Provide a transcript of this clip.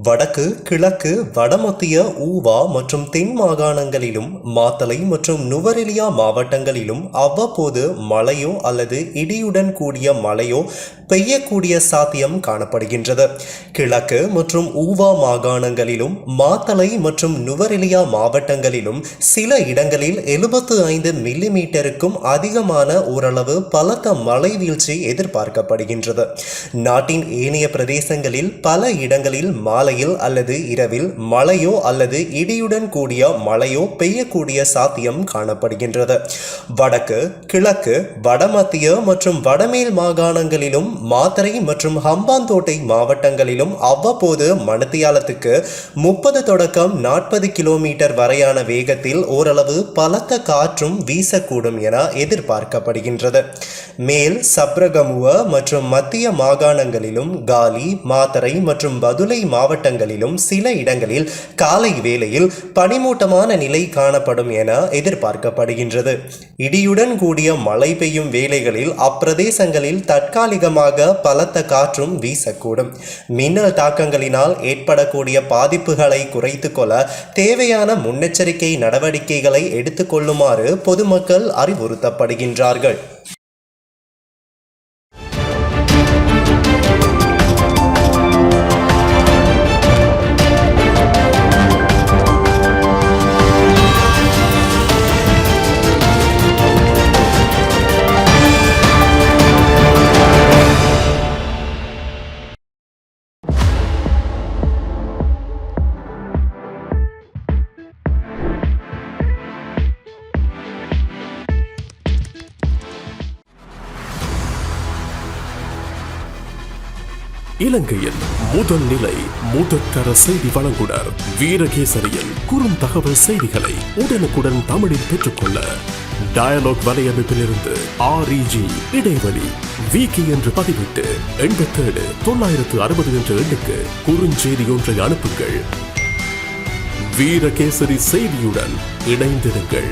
வடக்கு, கிழக்கு, வடமத்திய, ஊவா மற்றும் தென் மாகாணங்களிலும் மாத்தளை மற்றும் நுவரெலியா மாவட்டங்களிலும் அவ்வப்போது மழையோ அல்லது இடியுடன் கூடிய மழையோ பெய்யக்கூடிய சாத்தியம் காணப்படுகின்றது. கிழக்கு மற்றும் ஊவா மாகாணங்களிலும் மாத்தளை மற்றும் நுவரெலியா மாவட்டங்களிலும் சில இடங்களில் 75 மில்லிமீட்டருக்கும் அதிகமான ஓரளவு பலத்த மழை வீழ்ச்சி எதிர்பார்க்கப்படுகின்றது. நாட்டின் ஏனைய பிரதேசங்களில் பல இடங்களில் மாலையில் அல்லது இரவில் மழையோ அல்லது இடியுடன் கூடிய மழையோ பெய்யக்கூடிய சாத்தியம் காணப்படுகின்றது. வடக்கு, கிழக்கு, வடமத்திய மற்றும் வடமேல் மாகாணங்களிலும் மாத்தறை மற்றும் ஹம்பாந்தோட்டை மாவட்டங்களிலும் அவ்வப்போது மணித்தியாலத்துக்கு 30 தொடக்கம் 40 கிலோமீட்டர் வரையான வேகத்தில் ஓரளவு பலத்த காற்றும் வீசக்கூடும் என எதிர்பார்க்கப்படுகின்றது. மேல் சப்ரகமுவ மற்றும் மத்திய மாகாணங்களிலும் காலி, மாத்தறை மற்றும் பதுளை மாவட்டங்களிலும் சில இடங்களில் காலை வேளையில் பனிமூட்டமான நிலை காணப்படும் என எதிர்பார்க்கப்படுகின்றது. இடியுடன் கூடிய மழை பெய்யும் வேளைகளில் அப்பிரதேசங்களில் தற்காலிகமாக பலத்த காற்றும் வீசக்கூடும். மின்னல் தாக்கங்களினால் ஏற்படக்கூடிய பாதிப்புகளை குறைத்துக் கொள்ள தேவையான முன்னெச்சரிக்கை நடவடிக்கைகளை எடுத்துக்கொள்ளுமாறு பொதுமக்கள் அறிவுறுத்தப்படுகின்றார்கள். இலங்கையின் முதல் நிலை முதற்தர செய்தி வழங்குனர் வீரகேசரியின் குறுந்தகவல் செய்திகளை உடனுக்குடன் தமிழில் பெற்றுக்கொள்ள டயலாக் வலையமைப்பிலிருந்து REG இடைவெளி வீக்கி என்று பதிவிட்டு 87 960 என்ற எண்ணுக்கு குறுஞ்செய்தி ஒன்றை அனுப்புங்கள். வீரகேசரி செய்தியுடன் இணைந்திருங்கள்.